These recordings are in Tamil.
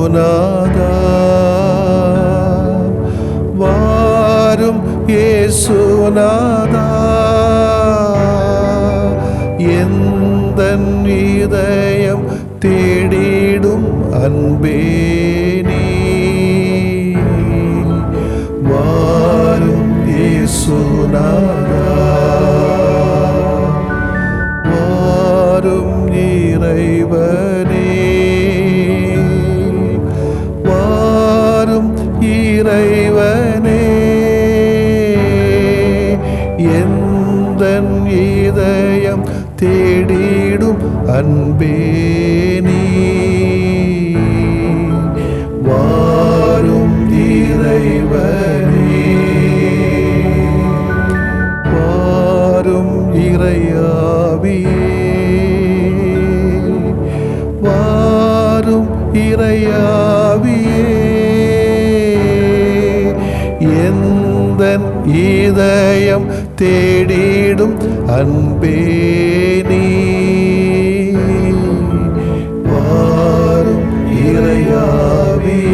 இயேசுநாதா வாரும் இயேசுநாதா எந்தன் இதயம் தேடிடும் அன்பே நீ வாரும் இயேசுநாதா வாரும் இறைவனே வாரும் இறைவனே எந்தன் இதயம் தேடிடும் அன்பே நீ வாரும் இறைவனே வாரும் இறையாவியே வாரும் இறையாவியே எந்தன் இதயம் தேடிடும் அன்பே நீ வாரும் இறையாவியே.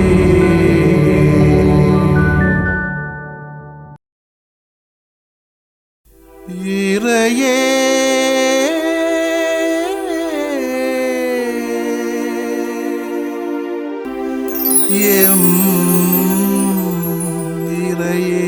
இறையே எம் இறையே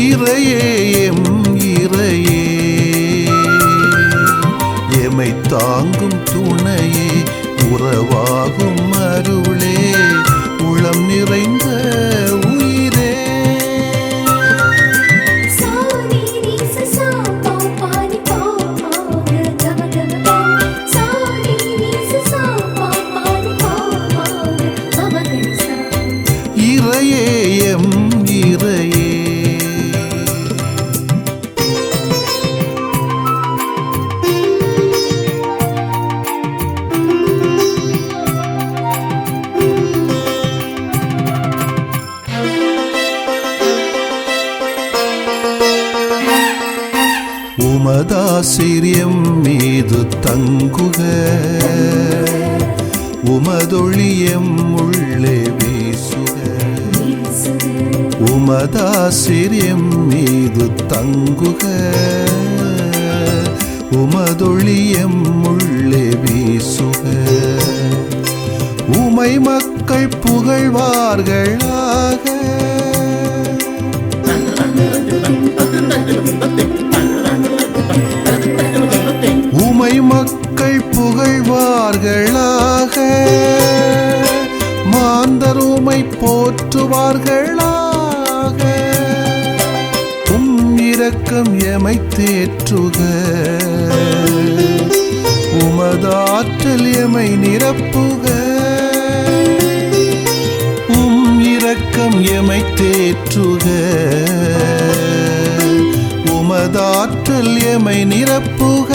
இறையே எம் இறையே எமை தாங்கும் துணையே உறவாகும் அருளே உளம் நிறைந்த உயிரே இறையே எம் இறையே உமதாசிரியம் மீது தங்குக உமதொழியம் உள்ளே வீசுக உமதாசிரியம் மீது தங்குக உமதொழியம் உள்ளே வீசுக உமை மக்கள் புகழ்வார்களாக உமை மக்கள் புகழ்வார்களாக மாந்தர் உமை போற்றுவார்களாக இரக்கம் எமை தேற்றுக உமதாற்றல் எமை நிரப்புக இரக்கம் எமை தேற்றுக உமதாற்றல் எமை நிரப்புக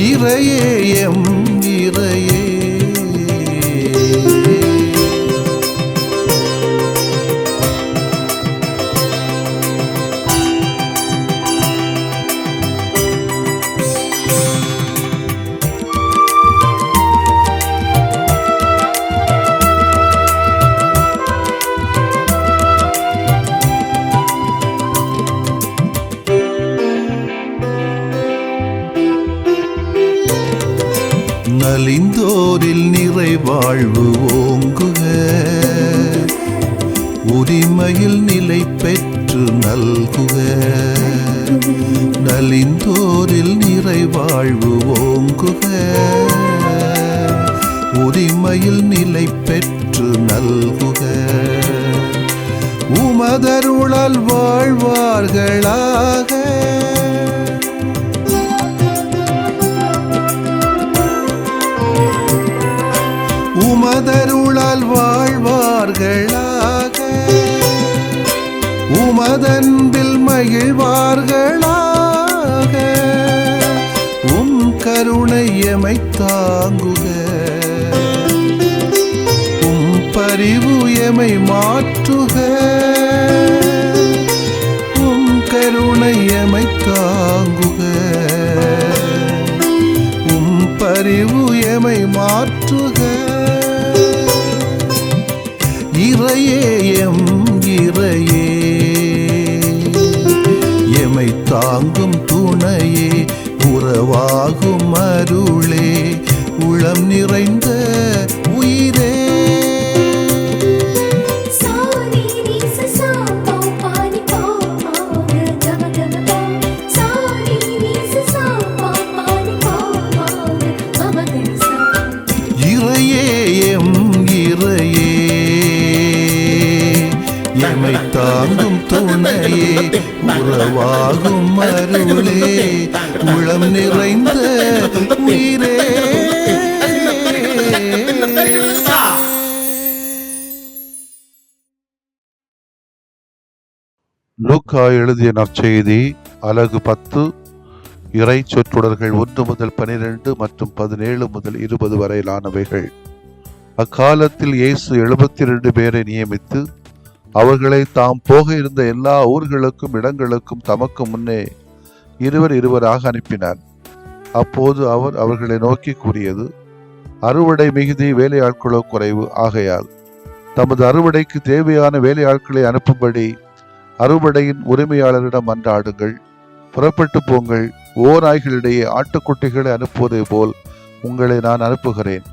இறையே எம் இறையே நலிந்தோரில் நிறைவாழ்வு ஓங்குக உரிமையில் நிலை பெற்று நல்குக நலிந்தோரில் நிறைவாழ்வு ஓங்குக உரிமையில் நிலை பெற்று நல்குக உமதருளால் வாழ்வார்களாக உமதருளால் வாழ்வார்களாக உமதன்பில் மகிழ்வார்களாக. உம் கருணை எமை தாங்குக. உம் பரிவு எமை மாற்றுக. உம் கருணை எமை தாங்குக. உம் பரிவு எமை மாற்றுக. இறையே எம் இறையே, எமை தாங்கும் துணையே, உறவாகும் அருளே, உளம் நிறைந்த உயிரே. இறையே எம் இறையே, எமை தாங்கும் துணையே, உறவாகும் அருளே, உளம் நிறைந்த உயிரே. லூக்கா எழுதிய நற்செய்தி அலகு 10 இறை சொற்றொடர்கள் 1 முதல் 12 மற்றும் 17 முதல் 20 வரையிலானவைகள். அக்காலத்தில் இயேசு 72 பேரை நியமித்து அவர்களை தாம் போக இருந்த எல்லா ஊர்களுக்கும் இடங்களுக்கும் தமக்கு முன்னே இருவராக அனுப்பினார். அப்போது அவர் அவர்களை நோக்கி கூறியது, அறுவடை மிகுதி, வேலையாட்களோ குறைவு. ஆகையால் தமது அறுவடைக்கு தேவையான வேலையாட்களை அனுப்பும்படி அறுவடையின் உரிமையாளரிடம் மன்றாடுங்கள். புறப்பட்டு போங்கள். ஓநாய்களிடையே ஆட்டுக்குட்டிகளை அனுப்புவதை போல் உங்களை நான் அனுப்புகிறேன்.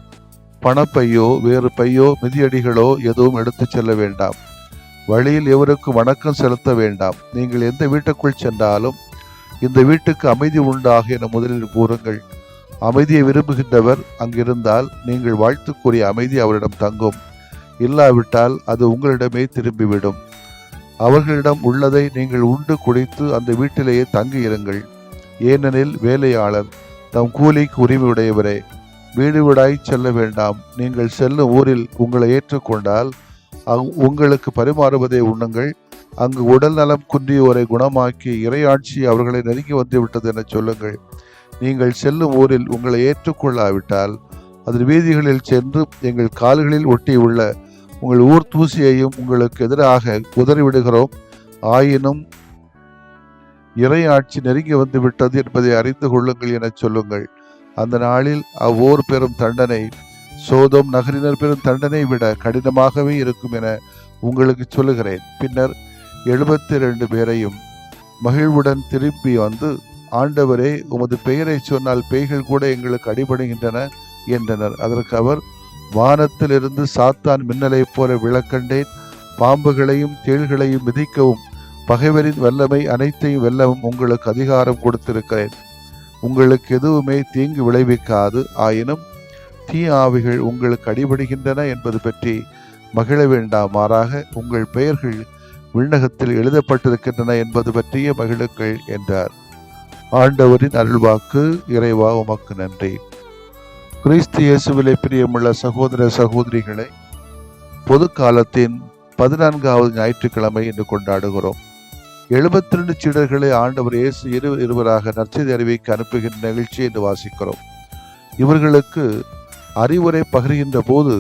பணப்பையோ வேறு பையோ மிதியடிகளோ எதுவும் எடுத்துச் செல்ல வேண்டாம். வழியில் எவருக்கும் வணக்கம் செலுத்த வேண்டாம். நீங்கள் எந்த வீட்டுக்குள் சென்றாலும் இந்த வீட்டுக்கு அமைதி உண்டாக என முதலில் கூறுங்கள். அமைதியை விரும்புகின்றவர் அங்கிருந்தால் நீங்கள் வாழ்த்துக்குரிய அமைதி அவரிடம் தங்கும். இல்லாவிட்டால் அது உங்களிடமே திரும்பிவிடும். அவர்களிடம் உள்ளதை நீங்கள் உண்டு குடித்து அந்த வீட்டிலேயே தங்கி இருங்கள். ஏனெனில் வேலையாளர் தம் கூலிக்கு உரிமையுடையவரே. வீடு வீடாய் செல்ல வேண்டாம். நீங்கள் செல்லும் ஊரில் உங்களை ஏற்றுக்கொண்டால் உங்களுக்கு பரிமாறுவதை உண்ணுங்கள். அங்கு உடல் நலம் குன்றியோரை குணமாக்கி இறையாட்சி அவர்களை நெருங்கி வந்துவிட்டது என சொல்லுங்கள். நீங்கள் செல்லும் ஊரில் உங்களை ஏற்றுக்கொள்ளாவிட்டால் அதன் வீதிகளில் சென்று எங்கள் கால்களில் ஒட்டியுள்ள உங்கள் ஊர் தூசியையும் உங்களுக்கு எதிராக உதறிவிடுகிறோம். ஆயினும் இறையாட்சி நெருங்கி வந்து விட்டது என்பதை அறிந்து கொள்ளுங்கள் என சொல்லுங்கள். அந்த நாளில் அவ்வோர் பெறும் தண்டனை சோதோம் நகரினர் பெறும் தண்டனை விட கடினமாகவே இருக்கும் என உங்களுக்கு சொல்லுகிறேன். பின்னர் 72 பேரையும் மகிழ்வுடன் திரும்பி வந்து, ஆண்டவரே, உமது பெயரை சொன்னால் பேய்கள் கூட எங்களுக்கு அடிபடுகின்றன என்றனர். அதற்கு அவர், வானத்திலிருந்து சாத்தான் மின்னலைப் போல விளக்கண்டேன். பாம்புகளையும் தேள்களையும் மிதிக்கவும் பகைவரின் வல்லமை அனைத்தையும் வெல்லவும் உங்களுக்கு அதிகாரம் கொடுத்திருக்கிறேன். உங்களுக்கு எதுவுமே தீங்கு விளைவிக்காது. ஆயினும் தீ ஆவிகள் உங்களுக்கு அடிபடுகின்றன என்பது பற்றி மகிழ வேண்டாம். மாறாக உங்கள் பெயர்கள் விண்ணகத்தில் எழுதப்பட்டிருக்கின்றன என்பது பற்றிய மகிழுங்கள் என்றார். ஆண்டவரின் அருள்வாக்கு. இறைவா உமக்கு நன்றி. கிறிஸ்து இயேசுவிலே பிரியமுள்ள சகோதர சகோதரிகளை, பொது காலத்தின் 14வது ஞாயிற்றுக்கிழமை என்று கொண்டாடுகிறோம். 72 சீடர்களை ஆண்டவர் இயேசு இருவராக நற்செய்தி அறிவிக்க அனுப்புகின்ற நிகழ்ச்சி என்று வாசிக்கிறோம். இவர்களுக்கு அறிவுரை பகிர்கின்ற போது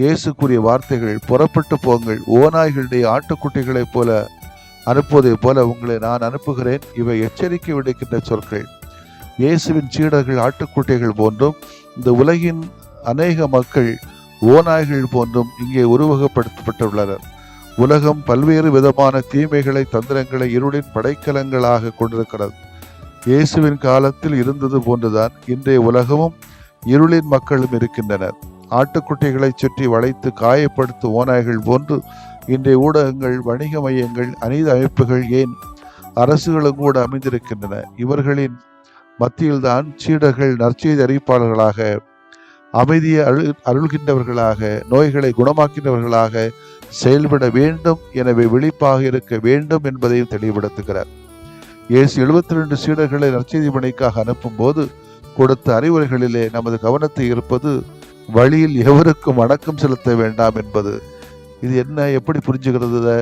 இயேசு கூறிய வார்த்தைகள், புறப்பட்டு போங்கள், ஓநாய்களுடைய ஆட்டுக்குட்டிகளைப் போல அனுப்புவதை போல உங்களை நான் அனுப்புகிறேன். இவை எச்சரிக்கை விடுக்கின்ற சொற்கள். இயேசுவின் சீடர்கள் ஆட்டுக்குட்டிகள் போன்றும் இந்த உலகின் அநேக மக்கள் ஓநாய்கள் போன்றும் இங்கே உருவகப்படுத்தப்பட்டுள்ளனர். உலகம் பல்வேறு விதமான தீமைகளை, தந்திரங்களை இருளின் படைக்கலங்களாக கொண்டிருக்கிறது. இயேசுவின் காலத்தில் இருந்தது போன்றுதான் இன்றைய உலகமும் இருளின் மக்களும் இருக்கின்றனர். ஆட்டுக்குட்டிகளை சுற்றி வளைத்து காயப்படுத்தும் ஓநாய்கள் போன்று இன்றைய ஊடகங்கள், வணிக மையங்கள், அநீதி அமைப்புகள், ஏன் அரசுகளும் கூட அமைந்திருக்கின்றன. இவர்களின் மத்தியில்தான் சீடர்கள் நற்செய்தி அறிவிப்பாளர்களாக, அமைதியை அருள்கின்றவர்களாக, நோய்களை குணமாக்கின்றவர்களாக செயல்பட வேண்டும். எனவே விழிப்பாக இருக்க வேண்டும் என்பதையும் தெளிவுபடுத்துகிறார். இயேசு 72 சீடர்களை நற்செய்தி பணிக்காக அனுப்பும் போது கொடுத்த அறிவுரைகளிலே நமது கவனத்தை இருப்பது வழியில் எவருக்கும் வணக்கம் செலுத்த வேண்டாம் என்பது. இது என்ன, எப்படி புரிஞ்சுக்கிறது?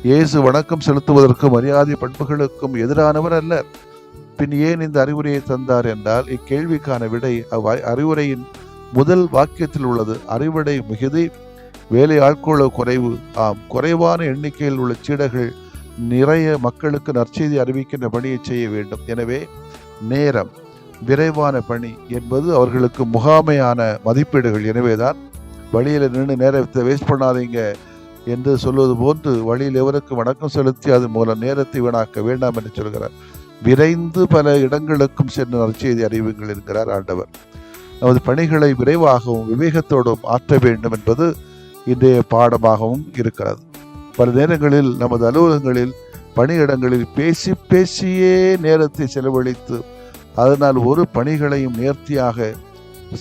இயேசு வணக்கம் செலுத்துவதற்கும் மரியாதை பண்புகளுக்கும் எதிரானவர் அல்ல. பின் ஏன் இந்த அறிவுரையை தந்தார் என்றால், இக்கேள்விக்கான விடை அறிவுரையின் முதல் வாக்கியத்தில் உள்ளது. அறிவுடை மிகுதி, வேலை ஆட்கொள்ள குறைவு. ஆம், குறைவான எண்ணிக்கையில் உள்ள சீடர்கள் நிறைய மக்களுக்கு நற்செய்தி அறிவிக்கின்ற பணியை செய்ய வேண்டும். எனவே நேரம், விரைவான பணி என்பது அவர்களுக்கு முகாமையான மதிப்பீடுகள். எனவேதான் வழியில் நின்று நேரத்தை வேஸ்ட் பண்ணாதீங்க என்று சொல்வது போன்று வழியில் எவருக்கு வணக்கம் செலுத்தி அது மூலம் நேரத்தை வீணாக்க வேண்டாம் என்று சொல்கிறார். விரைந்து பல இடங்களுக்கும் சென்று நற்செய்தி அறிவுங்கள் என்கிறார் ஆண்டவர். நமது பணிகளை விரைவாகவும் விவேகத்தோடும் ஆற்ற வேண்டும் என்பது இன்றைய பாடமாகவும் இருக்கிறது. பல நேரங்களில் நமது அலுவலகங்களில் பணியிடங்களில் பேசியே நேரத்தை செலவழித்து அதனால் ஒரு பணிகளையும் நேர்த்தியாக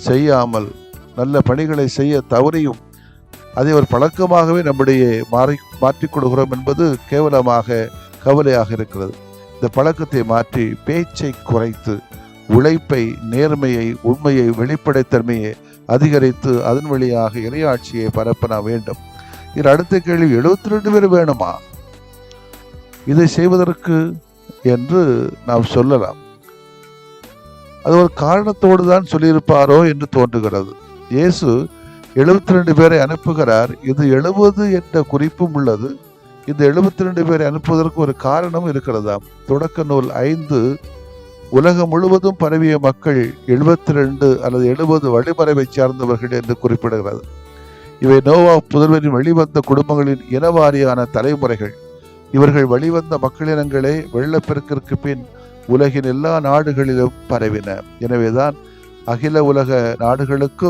செய்யாமல் நல்ல பணிகளை செய்ய தவறியும் அதை ஒரு பழக்கமாகவே நம்முடைய மாற்றிக் கொடுக்கிறோம் என்பது கேவலமாக கவலையாக இருக்கிறது. இந்த பழக்கத்தை மாற்றி பேச்சை குறைத்து உழைப்பை, நேர்மையை, உண்மையை, வெளிப்படைத்தன்மையை அதிகரித்து அதன் வழியாக இறையாட்சியை பரப்ப வேண்டும். இது அடுத்த கேள்வி, 72 பேர் வேணுமா இதை செய்வதற்கு என்று நாம் சொல்லலாம். அது ஒரு காரணத்தோடு தான் சொல்லியிருப்பாரோ என்று தோன்றுகிறது. இயேசு 72 பேரை அனுப்புகிறார். இது 70 என்ற குறிப்பும் உள்ளது. இந்த 72 பேரை அனுப்புவதற்கு ஒரு காரணம் இருக்கிறதாம். தொடக்க நூல் 5 உலகம் முழுவதும் பரவிய மக்கள் 72 அல்லது 70 வழிமறைவை சார்ந்தவர்கள் என்று குறிப்பிடுகிறது. இவை நோவா புதல்வரின் வெளிவந்த குடும்பங்களின் இனவாரியான தலைமுறைகள். இவர்கள் வழிவந்த மக்களினங்களே வெள்ளப்பெருக்கிற்கு பின் உலகின் எல்லா நாடுகளிலும் பரவின. எனவேதான் அகில உலக நாடுகளுக்கு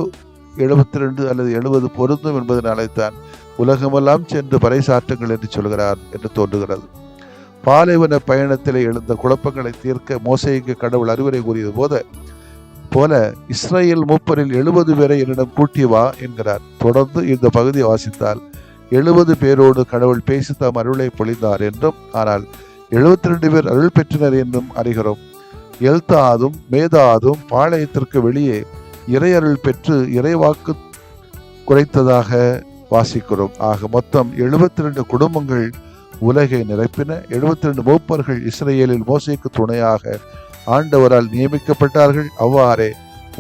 72 அல்லது 70 பொருந்தும் என்பதனால்தான் உலகமெல்லாம் சென்று பறைசாற்றுங்கள் என்று சொல்கிறார் என்று தோன்றுகிறது. பாலைவன பயணத்திலே எழுந்த குழப்பங்களை தீர்க்க மோசேக்கு கடவுள் அறிவுரை கூறியது போல இஸ்ரேல் மூப்பரில் 70 பேரை என்னிடம் கூட்டி வா என்கிறார். தொடர்ந்து இந்த பகுதியை வாசித்தால் 70 பேரோடு கடவுள் பேசி தாம் அருளை பொழிந்தார் என்றும், ஆனால் 72 பேர் அருள் பெற்றனர் என்றும் அறிகிறோம். எல்தாதும் மேதாதும் பாளையத்திற்கு வெளியே இறையருள் பெற்று இறைவாக்கு குறைத்ததாக வாசிக்கிறோம். ஆக மொத்தம் 72 குடும்பங்கள் உலகை நிரப்பின. 72 மூப்பர்கள் இஸ்ரேலில் மோசேக்கு துணையாக ஆண்டவரால் நியமிக்கப்பட்டார்கள். அவ்வாறே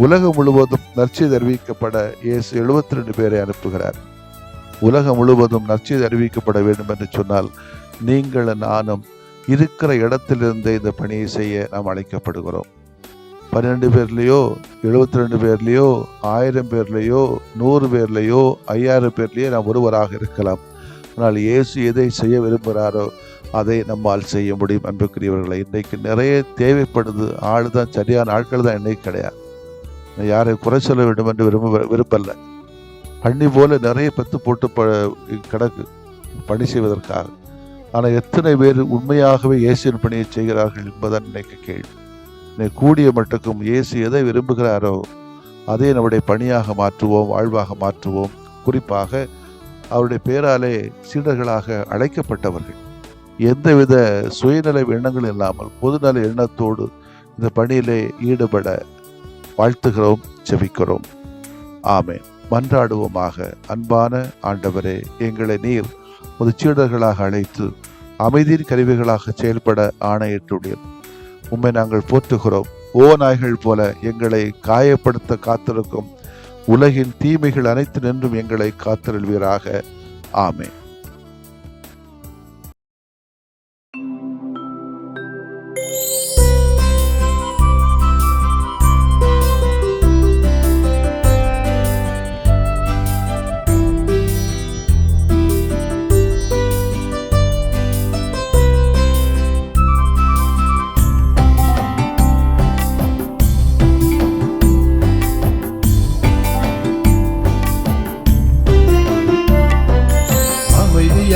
உலகம் முழுவதும் நற்செய்தி அறிவிக்கப்பட இயேசு 72 பேரை அனுப்புகிறார். உலகம் முழுவதும் நற்செய்தி அறிவிக்கப்பட வேண்டும் என்று சொன்னால் நீங்கள் நானும் இருக்கிற இடத்திலிருந்து இந்த பணியை செய்ய நாம் அழைக்கப்படுகிறோம். 12 பேர்லையோ 72 பேர்லையோ 1000 பேர்லையோ 100 பேர்லையோ 5000 பேர்லையோ நாம் ஒருவராக இருக்கலாம். ஆனால் இயேசு எதை செய்ய விரும்புகிறாரோ அதை நம்மால் செய்ய முடியும். அன்புக்குரியவர்களை, இன்றைக்கு நிறைய தேவைப்படுது. ஆள் தான், சரியான ஆட்கள் தான் இன்னைக்கு கிடையாது. யாரை குறை சொல்ல வேண்டும் என்று விரும்பல. பண்ணி போல நிறைய பெத்து போட்டு கிடக்கு பணி செய்வதற்காக. ஆனால் எத்தனை பேர் உண்மையாகவே இயேசுவின் பணியை செய்கிறார்கள் என்பதுதான் இன்னைக்கு கேள்வி. கூடிய மட்டுக்கும் இயேசு எதை விரும்புகிறாரோ அதை நம்முடைய பணியாக மாற்றுவோம், வாழ்வாக மாற்றுவோம். குறிப்பாக அவருடைய பேராலே சீடர்களாக அழைக்கப்பட்டவர்கள் எந்தவித சுயநல எண்ணங்கள் இல்லாமல் பொதுநல எண்ணத்தோடு இந்த பணியிலே ஈடுபட வாழ்த்துகிறோம், செபிக்கிறோம். ஆமென். மன்றாடுவோமாக. அன்பான ஆண்டவரே, எங்களை நீர் ஒரு சீடர்களாக அழைத்து அமைதியின் கருவிகளாக செயல்பட ஆணையிட்டுள்ளீர். உம்மை நாங்கள் போற்றுகிறோம். நாய்கள் போல எங்களை காயப்படுத்த காத்திருக்கும் உலகின் தீமைகள் அனைத்து நின்றும் எங்களை காத்திருள்வீராக. ஆமென்.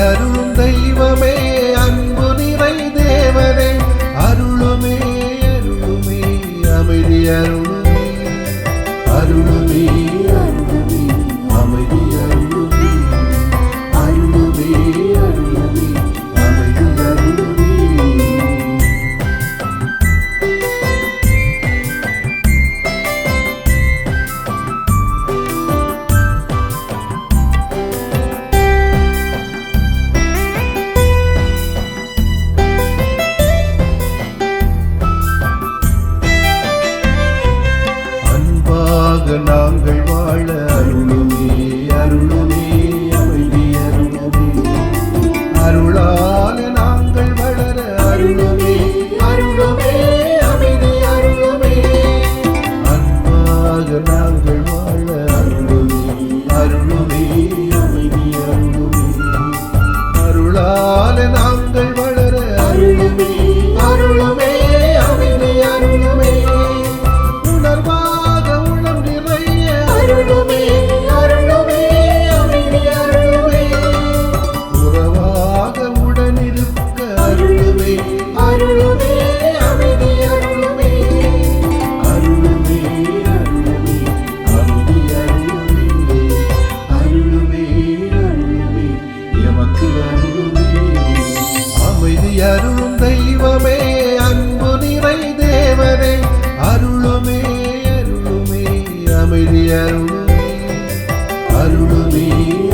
அருளும் தெய்வமே, அன்பு நிறை தேவனே, அருளுமே அருளுமே அமைதி அருளுமே, அருளுமே அருளுமே அமைதி அருளுமே, அருளுமே அருளுமே அமைதி அருளுமே. நாங்கள் வாழ அருளுமே அருளுமே அமைதி அருளுமே அருளால நாங்கள் வளர அருளுமே அருளுமே அமைதி அருளுமே அன்பாக நாங்கள் வாழ அருளுமே அருளுமே அமைதி அருளுமே அருளால நாங்கள் வளர அருளுமே அருளுமே அமைதி அருளுமே உணர்வாக உளம் நிறைய அருளுமே அருளுமே அமைதி அருளுமே உறவாக உடனிருக்க அருளுமே அருளுமே அமைதி அருளுமே அருளுமே அருளுமே அமைதி அருளுமே அருளுமே அருளுமே எமக்கு அருளுமே அமைதி அருளும் தெய்வமே அன்பு நிறை தேவனே அருளுமே அருளுமே அமைதி அருளுமே அருளுமே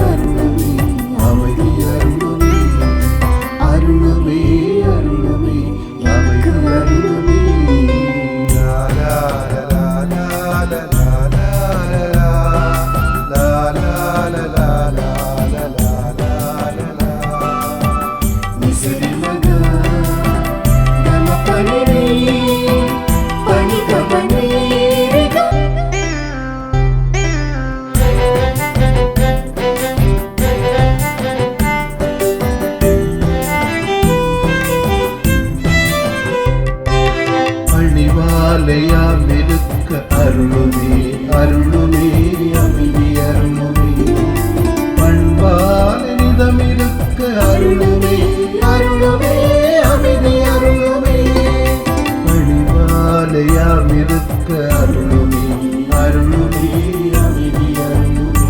அருளுமே அமைதி அருளுமே அருளுமே அருளுமே அமைதி அருளுமே லா லா லா லா லா லா லா லா லா லா லா அழிவாலையாம் இருக்க அருளுமே அருளுமே அமைதி அருளுமே பண்பான நிதம் இருக்க அருளுமே அருளுமே அமைதி அருளுமே அழிவாலையாம் இருக்க அருளுமே அருளுமே அமைதி அருளுமே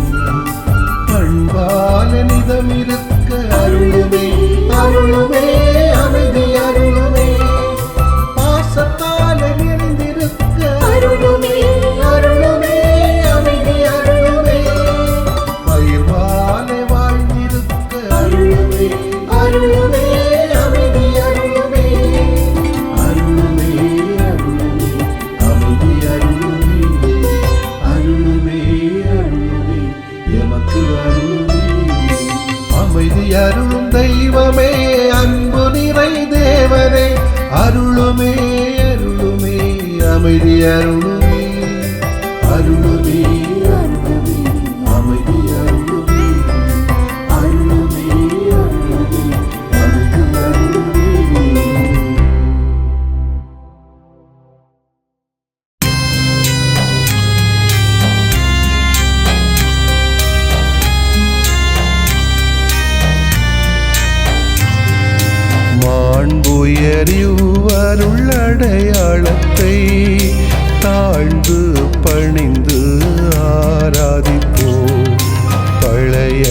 பண்பான நிதம் இருக்க அருளுமே அருளுமே அமைதி அருளுமே பாசத்தால நிறைந்திருக்க அருளுமே அருளுமே அமைதி அருளுமே பயிர்வாலே வாழ்ந்திருக்க அருளுமே அருளுமே அமைதி அருளுமே அருளுமே அருளுமே அமைதி அருளுமே அருளுமே அருளுமே எமக்கு அருளுமே அமைதி அருளும் தெய்வமே அன்பு நிறை தேவனே அருளுமே அருளுமே அமைதி அருளுமே அருளுமே அருளுமே அமைதி அருளுமே அருளுமே அருளுமே அமைதி அருளுமே மாண்புயரிவருள்ளடையாளத்தை தாழ்ந்து பணிந்து ஆராதிப்போம் பழைய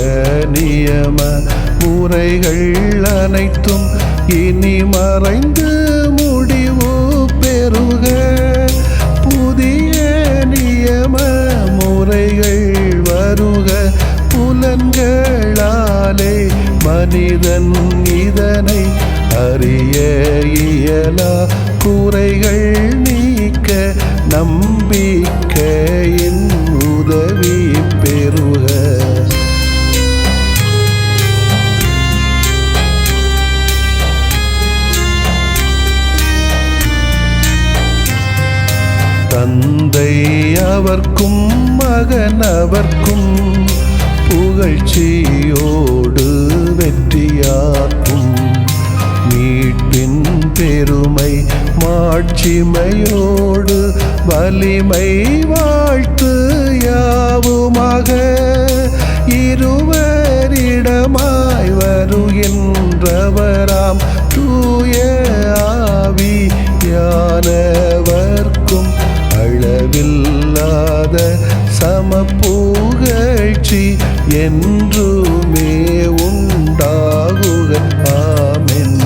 நியம முறைகள் அனைத்தும் இனி மறைந்து முடிவு பெறுக புதிய நியம முறைகள் வருக புலன்களாலே மனிதன் இதனை அறிய இயலா குறைகள் நீக்க நம்பிக்கையின் உதவி பெறுக தந்தை அவர்க்கும் மகன் அவர்க்கும் புகழ்ச்சியோடு வெற்றியாக்கும் மீட்பின் பெருமை மாட்சிமையோடு வலிமை வாழ்த்து யாவுமாக இருவரிடமாய் வருகின்றவராம் தூய ஆவியானவர்க்கும் அளவில்லாத சமப்புகழ்ச்சி என்றுமே உண்டாகுக. ஆமென்.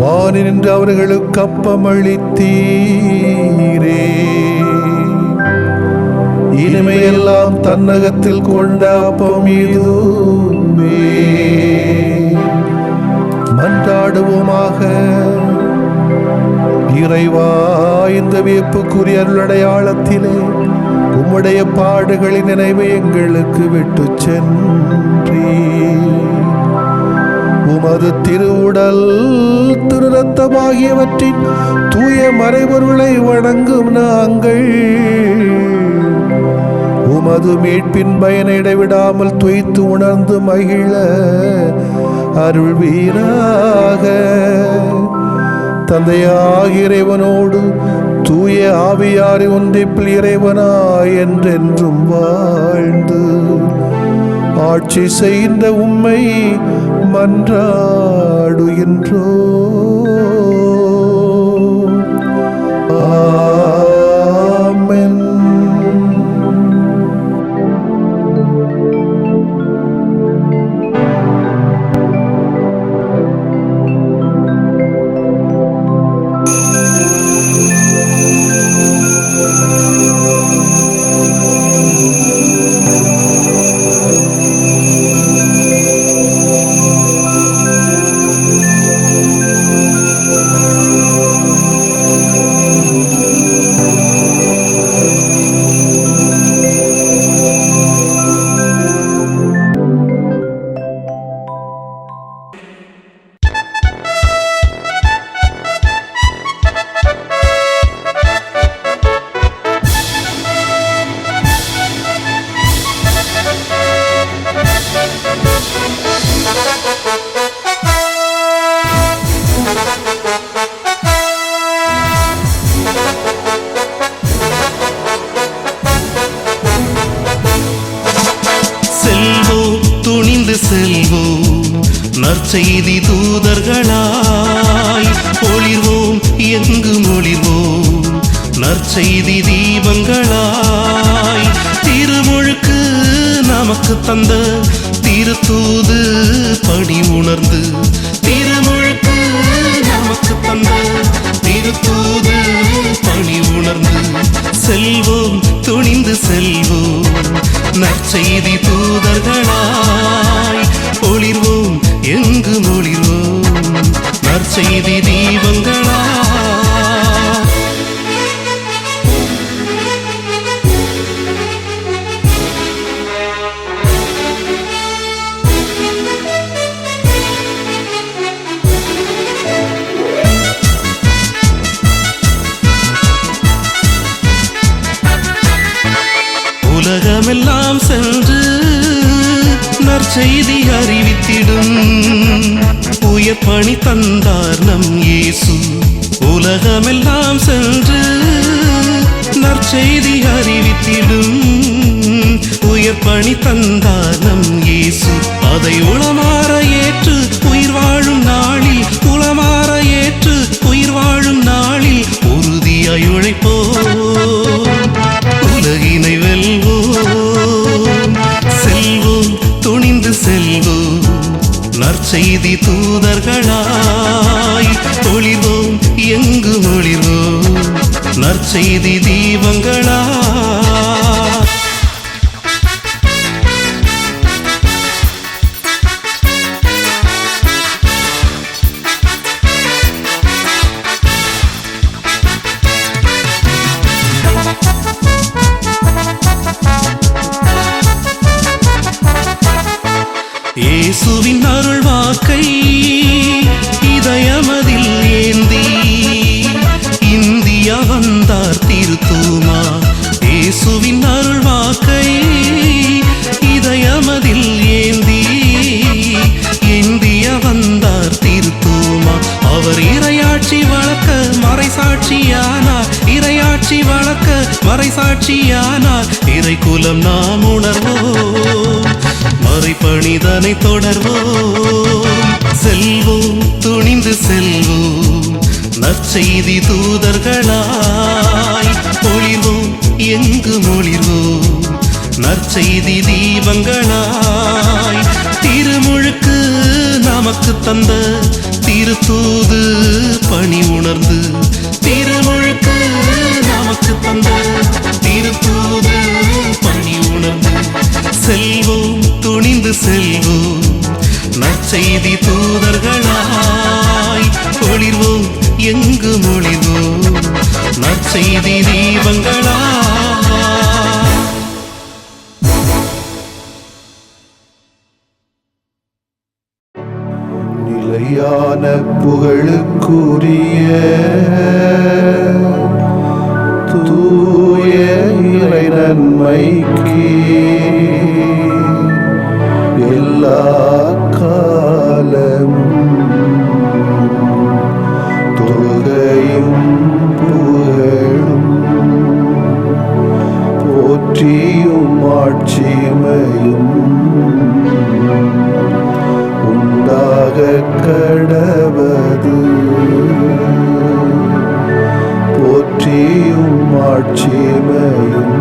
வானின்று அவர்களுக்கு அப்பமளித்தீரே, இனிமையெல்லாம் தன்னகத்தில் கொண்ட அப்பம் இதுவே. மன்றாடுவோமாக. இறைவா, இந்த வியப்புக்குரிய அருளடையாளத்திலே உம்முடைய பாடுகளின் நினைவை எங்களுக்கு விட்டு சென்றீ. உமது திருவுடல் திருரத்தமாகியவற்றின் தூய மறைபொருளை வணங்கும் நாங்கள் உமது மீட்பின் பயனை இடைவிடாமல் துய்த்து உணர்ந்து மகிழ அருள்வீராக. தந்தையாகிய இறைவனோடு தூய ஆவியாரை ஒன்றிப்பில் இறைவனாய் என்றென்றும் வாழ்ந்து ஆட்சி செய்கின்ற உம்மை மன்றாடுகின்றோ. ஆமென். செல்வோம் நற்செய்தி தூதர்களாய், ஒளிர்வோம் எங்கும் ஒளிர்வோம் நற்செய்தி தீபங்களாய். திருமுழுக்கு நமக்கு தந்த திருத்தூது பணி உணர்ந்து, திருமுழுக்கு நமக்கு தந்த திருத்தூது பணி உணர்ந்து செல்வோம், துணிந்து செல்வோம் நற்செய்தி தூதர்களாய், ஒளிர்வோம் எங்கும் ஒளிர்வோம் நற்செய்தி தீபங்களாய். உலகமெல்லாம் சென்று நற்செய்தி அறிவித்திடும் உயர் பணி தந்தார் நம் இயேசு. உலகமெல்லாம் சென்று நற்செய்தி அறிவித்திடும் உயர் பணி தந்தார் நம் இயேசு. அதை உளமாற ஏற்று உயிர் வாழும் நாளில், உளமாற ஏற்று உயிர் வாழும் நாளில் உறுதியாய் உழைப்போம், உலகினை வெல்வோம். செல்வோம், துணிந்து செல்வோம் நற்செய்தி தூதர்களாய், ஒளிர்வோம் எங்கும் ஒளிர்வோம் நற்செய்தி தீபங்களாய். இயேசுவின் அருள் வாக்கை இதயமதில் ஏந்தி இந்தியா வந்தார் திருத்தூமா. இயேசுவின் அருள் வாக்கை இதயமதில் ஏந்தி இந்தியா வந்தார் திருத்தூமா. அவர் இறையாட்சி வளர்க்க மறைசாட்சியானார், இறையாட்சி வளர்க்க மறைசாட்சியானார். இறை குலம் நாம் உணர்வோம், மறைபணிதனை தொடர்வோம். செல்வோம், துணிந்து செல்வோம் நற்செய்தி தூதர்களாய், ஒளிர்வோம் எங்கும் ஒளிர்வோம் நற்செய்தி தீபங்களாய். திருமுழுக்கு நமக்கு தந்த திருத்தூது பணி உணர்ந்து, திருமுழுக்கு நமக்கு தந்த திருத்தூது பணி உணர்ந்து செல்வோம், துணிந்து செல்வோம் நற்செய்தி தூதர்களாய், ஒளிர்வோம் எங்கு மொழிவோம் நற்செய்தி தீபங்களா. நிலையான புகழுக்குரிய தூய இறை நன்மைக்கு எல்லா காலமும் தொழுகையும் புகழும் போற்றியும் ஆட்சிமையும் உண்டாக கடவது. போற்றியும் ஆட்சிமையும்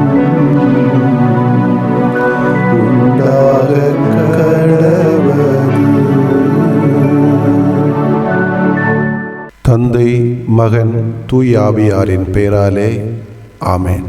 உண்டாக கடவது. தந்தை, மகன், தூய ஆவியாரின் பெயராலே ஆமென்.